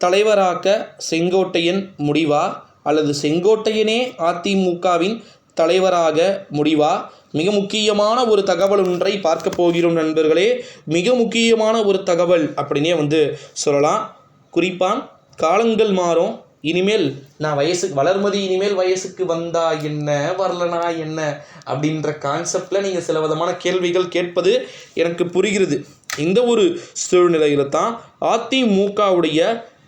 தலைவராக்க செங்கோட்டையன் முடிவா அல்லது செங்கோட்டையனே அதிமுகவின் தலைவராக முடிவா? மிக முக்கியமான ஒரு தகவல் ஒன்றை பார்க்க போகிறோம் நண்பர்களே. மிக முக்கியமான ஒரு தகவல் அப்படின்னே சொல்லலாம். குறிப்பாக காலங்கள் மாறும். இனிமேல் நான் வளர்மதி இனிமேல் வயசுக்கு வந்தா என்ன, வரலனா என்ன அப்படின்ற கான்செப்டில் நீங்கள் சில விதமான கேள்விகள் கேட்பது எனக்கு புரிகிறது. இந்த ஒரு சூழ்நிலையில் தான் அதிமுகவுடைய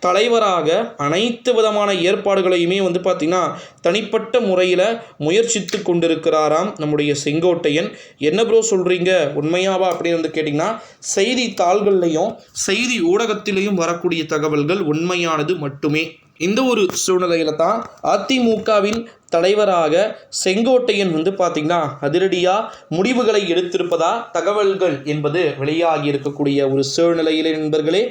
தலைவராக அனைத்து விதமான ஏற்பாடுகளையுமே பார்த்திங்கன்னா தனிப்பட்ட முறையில் முயற்சித்து கொண்டிருக்கிறாராம் நம்முடைய செங்கோட்டையன். என்ன ப்ரோ சொல்கிறீங்க, உண்மையாவா அப்படின்னு கேட்டிங்கன்னா, செய்தித்தாள்கள்லையும் செய்தி ஊடகத்திலையும் வரக்கூடிய தகவல்கள் உண்மையானது மட்டுமே. இந்த ஒரு சூழ்நிலையில் தான் அதிமுகவின் தலைவராக செங்கோட்டையன் பார்த்திங்கன்னா அதிரடியாக முடிவுகளை எடுத்திருப்பதா தகவல்கள் என்பது வெளியாகி இருக்கக்கூடிய ஒரு சூழ்நிலையில் நண்பர்களே,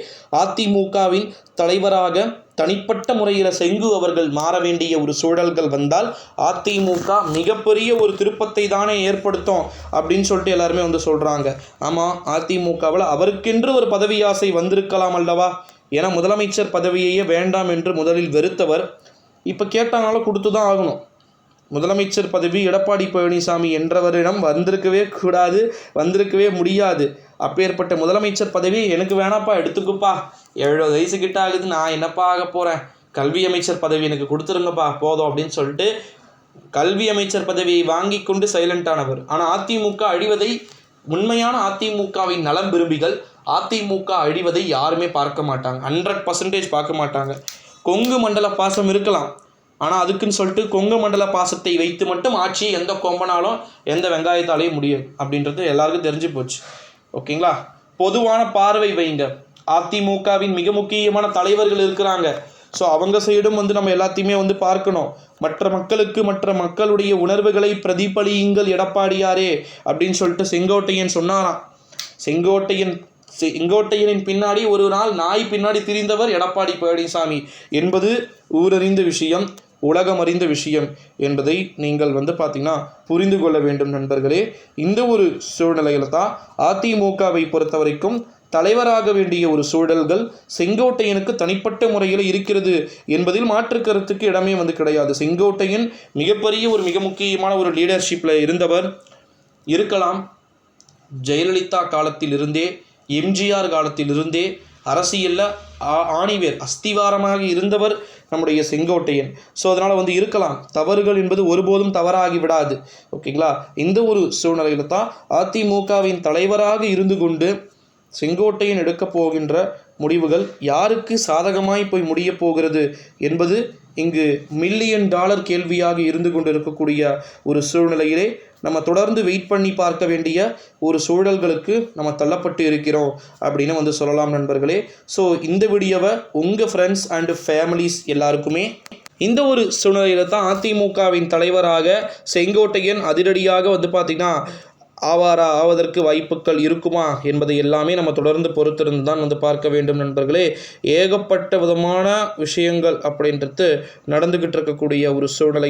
அதிமுகவின் தலைவராக தனிப்பட்ட முறையில் செங்கு அவர்கள் மாற வேண்டிய ஒரு சூழல்கள் வந்தால் அதிமுக மிகப்பெரிய ஒரு திருப்பத்தை தானே ஏற்படுத்தும் அப்படின்னு சொல்லிட்டு எல்லாருமே சொல்கிறாங்க. ஆமாம், அதிமுகவில் அவருக்கென்று ஒரு பதவி ஆசை வந்திருக்கலாம் அல்லவா? ஏன்னா முதலமைச்சர் பதவியையே வேண்டாம் என்று முதலில் வெறுத்தவர் இப்போ கேட்டாலும் கொடுத்து தான் ஆகணும். முதலமைச்சர் பதவி எடப்பாடி பழனிசாமி என்றவரிடம் வந்திருக்கவே முடியாது. அப்பேற்பட்ட முதலமைச்சர் பதவி எனக்கு வேணாப்பா, எடுத்துக்குப்பா, 70 வயசுக்கிட்ட ஆகுது, நான் என்னப்பா ஆக போகிறேன், கல்வி அமைச்சர் பதவி எனக்கு கொடுத்துருங்கப்பா போதும் அப்படின்னு சொல்லிட்டு கல்வி அமைச்சர் பதவியை வாங்கி கொண்டு சைலண்டானவர். ஆனால் அதிமுக அழிவதை, உண்மையான அதிமுகவின் நலம் விரும்பிகள் அதிமுக அழிவதை யாருமே பார்க்க மாட்டாங்க. 100% பார்க்க மாட்டாங்க. கொங்கு மண்டல பாசம் இருக்கலாம், ஆனால் அதுக்குன்னு சொல்லிட்டு கொங்கு மண்டல பாசத்தை வைத்து மட்டும் ஆட்சியை எந்த கொம்பனாலும் எந்த வெங்காயத்தாலேயும் முடியும் அப்படின்றது எல்லாருக்கும் தெரிஞ்சு போச்சு. ஓகேங்களா? பொதுவான பார்வை வைங்க. அதிமுகவின் மிக முக்கியமான தலைவர்கள் இருக்கிறாங்க. ஸோ அவங்க சைடும் நம்ம எல்லாத்தையுமே பார்க்கணும். மற்ற மக்களுடைய உணர்வுகளை பிரதிபலியுங்கள் எடப்பாடியாரே அப்படின்னு சொல்லிட்டு செங்கோட்டையன் சொன்னாராம். செங்கோட்டையனின் பின்னாடி ஒரு நாள் நாய் பின்னாடி திரிந்தவர் எடப்பாடி பழனிசாமி என்பது ஊரறிந்த விஷயம், உலகம் அறிந்த விஷயம் என்பதை நீங்கள் பார்த்தீங்கன்னா புரிந்து கொள்ள வேண்டும் நண்பர்களே. இந்த ஒரு சூழ்நிலையில் தான் அதிமுகவை பொறுத்த வரைக்கும் தலைவராக வேண்டிய ஒரு சூழல்கள் செங்கோட்டையனுக்கு தனிப்பட்ட முறையில் இருக்கிறது என்பதில் மாற்று கருத்துக்கு இடமே கிடையாது. செங்கோட்டையன் மிக முக்கியமான ஒரு லீடர்ஷிப்பில் இருந்தவர் இருக்கலாம். ஜெயலலிதா காலத்திலிருந்தே, எம்ஜிஆர் காலத்திலிருந்தே அரசியலில் ஆணிவேர் அஸ்திவாரமாக இருந்தவர் நம்முடைய செங்கோட்டையன். ஸோ அதனால் இருக்கலாம். தவறுகள் என்பது ஒருபோதும் தவறாகி விடாது. ஓகேங்களா? இந்த ஒரு சூழ்நிலையில் தான் அதிமுகவின் தலைவராக இருந்து கொண்டு செங்கோட்டையன் எடுக்கப் போகின்ற முடிவுகள் யாருக்கு சாதகமாய் போய் முடிய போகிறது என்பது இங்கு $1,000,000 கேள்வியாக இருந்து கொண்டு இருக்கக்கூடிய ஒரு சூழ்நிலையிலே நம்ம தொடர்ந்து வெயிட் பண்ணி பார்க்க வேண்டிய ஒரு சூழல்களுக்கு நம்ம தள்ளப்பட்டு இருக்கிறோம் அப்படின்னு சொல்லலாம் நண்பர்களே. ஸோ இந்த வீடியோவை உங்கள் ஃப்ரெண்ட்ஸ் அண்ட் ஃபேமிலிஸ் எல்லாருக்குமே இந்த ஒரு சூழ்நிலையில் தான் அதிமுகவின் தலைவராக செங்கோட்டையன் அதிரடியாக பார்த்திங்கன்னா ஆவதற்கு வாய்ப்புகள் இருக்குமா என்பதை எல்லாமே நம்ம தொடர்ந்து பொறுத்திருந்து தான் பார்க்க வேண்டும் நண்பர்களே. ஏகப்பட்ட விதமான விஷயங்கள் அப்படின்றது நடந்துக்கிட்டு இருக்கக்கூடிய ஒரு சூழ்நிலை.